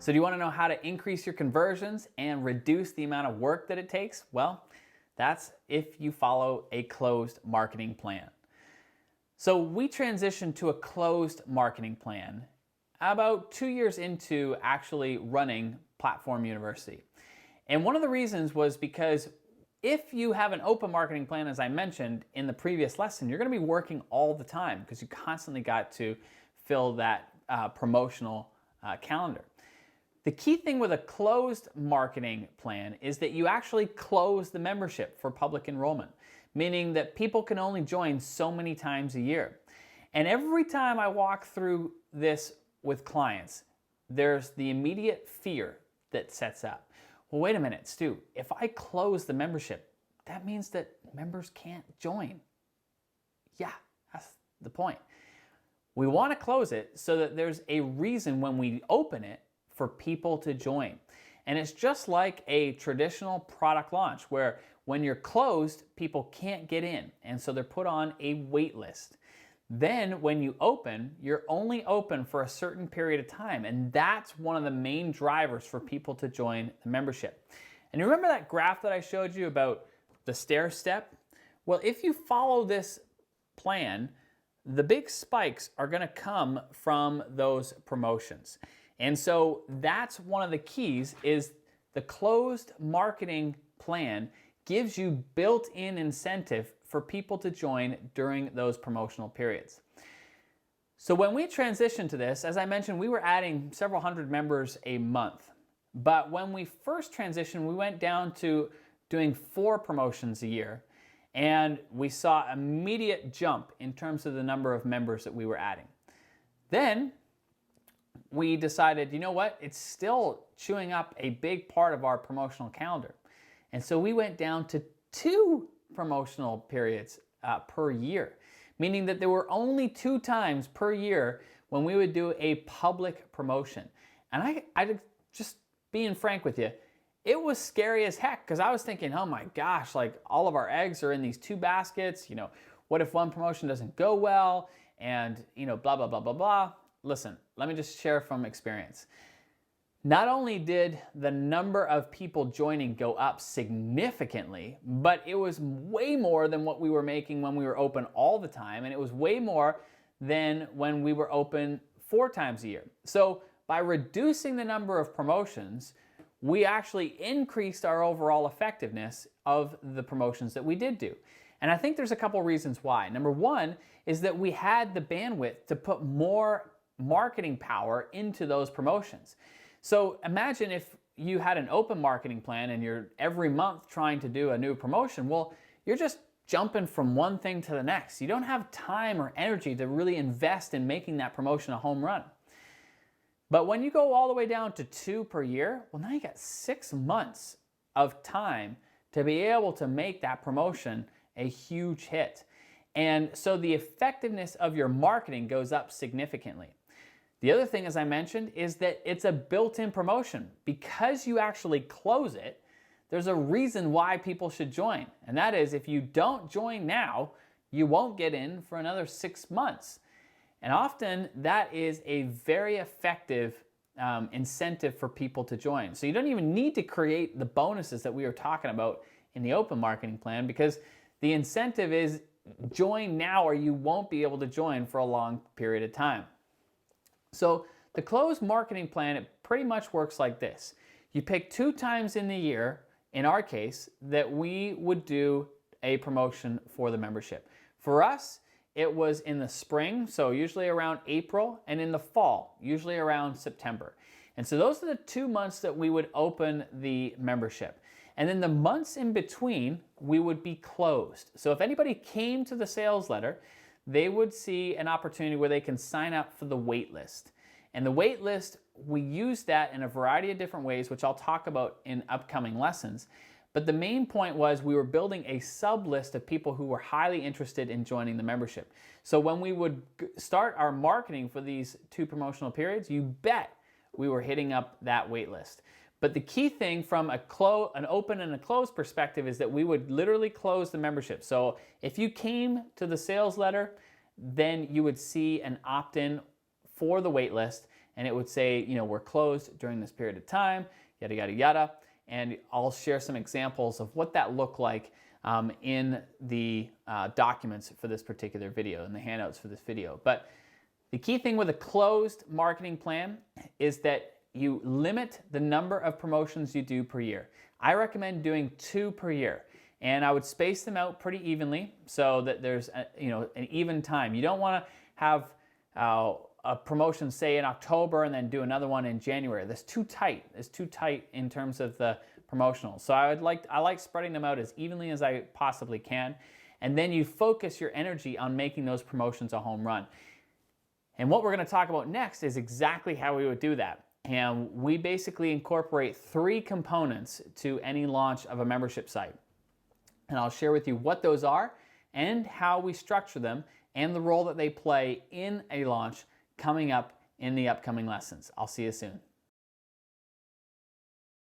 So do you want to know how to increase your conversions and reduce the amount of work that it takes? Well, that's if you follow a closed marketing plan. So we transitioned to a closed marketing plan about 2 years into actually running Platform University. And one of the reasons was because if you have an open marketing plan, as I mentioned in the previous lesson, you're going to be working all the time because you constantly got to fill that promotional calendar. The key thing with a closed marketing plan is that you actually close the membership for public enrollment, meaning that people can only join so many times a year. And every time I walk through this with clients, there's the immediate fear that sets up. Well, wait a minute, Stu, if I close the membership, that means that members can't join. Yeah, that's the point. We want to close it so that there's a reason when we open it for people to join. And it's just like a traditional product launch where when you're closed, people can't get in. And so they're put on a wait list. Then when you open, you're only open for a certain period of time. And that's one of the main drivers for people to join the membership. And you remember that graph that I showed you about the stair step? Well, if you follow this plan, the big spikes are going to come from those promotions. And so that's one of the keys is the closed marketing plan gives you built-in incentive for people to join during those promotional periods. So when we transitioned to this, as I mentioned, we were adding several hundred members a month. But when we first transitioned, we went down to doing 4 promotions a year. And we saw immediate jump in terms of the number of members that we were adding. Then we decided, you know what, it's still chewing up a big part of our promotional calendar. And so we went down to 2 promotional periods per year, meaning that there were only 2 times per year when we would do a public promotion. And I just being frank with you, it was scary as heck because I was thinking, oh my gosh, like all of our eggs are in these 2 baskets. What if one promotion doesn't go well and, blah, blah, blah, blah, blah. Listen, let me just share from experience. Not only did the number of people joining go up significantly, but it was way more than what we were making when we were open all the time. And it was way more than when we were open 4 times a year. So by reducing the number of promotions, we actually increased our overall effectiveness of the promotions that we did do. And I think there's a couple reasons why. Number one is that we had the bandwidth to put more marketing power into those promotions. So imagine if you had an open marketing plan and you're every month trying to do a new promotion. Well, you're just jumping from one thing to the next. You don't have time or energy to really invest in making that promotion a home run. But when you go all the way down to 2 per year, well, now you got 6 months of time to be able to make that promotion a huge hit. And so the effectiveness of your marketing goes up significantly. The other thing, as I mentioned, is that it's a built-in promotion. Because you actually close it, there's a reason why people should join. And that is, if you don't join now, you won't get in for another 6 months. And often that is a very effective incentive for people to join. So you don't even need to create the bonuses that we were talking about in the open marketing plan, because the incentive is join now or you won't be able to join for a long period of time. So the closed marketing plan, it pretty much works like this. You pick 2 times in the year, in our case, that we would do a promotion for the membership. For us, it was in the spring, so usually around April, and in the fall, usually around September. And so those are the 2 months that we would open the membership. And then the months in between, we would be closed. So if anybody came to the sales letter, they would see an opportunity where they can sign up for the wait list. And the wait list, we use that in a variety of different ways, which I'll talk about in upcoming lessons. But the main point was we were building a sub list of people who were highly interested in joining the membership. So when we would start our marketing for these 2 promotional periods, you bet we were hitting up that wait list. But the key thing from an open and a closed perspective is that we would literally close the membership. So if you came to the sales letter, then you would see an opt-in for the wait list. and it would say, you know, we're closed during this period of time, yada, yada, yada. And I'll share some examples of what that looked like in the documents for this particular video, in the handouts for this video. But the key thing with a closed marketing plan is that you limit the number of promotions you do per year. I recommend doing 2 per year, and I would space them out pretty evenly so that there's an even time. You don't want to have a promotion say in October and then do another one in January. That's too tight. It's too tight in terms of the promotional. So I like spreading them out as evenly as I possibly can, and then you focus your energy on making those promotions a home run. And what we're going to talk about next is exactly how we would do that. And we basically incorporate 3 components to any launch of a membership site. And I'll share with you what those are and how we structure them and the role that they play in a launch coming up in the upcoming lessons. I'll see you soon.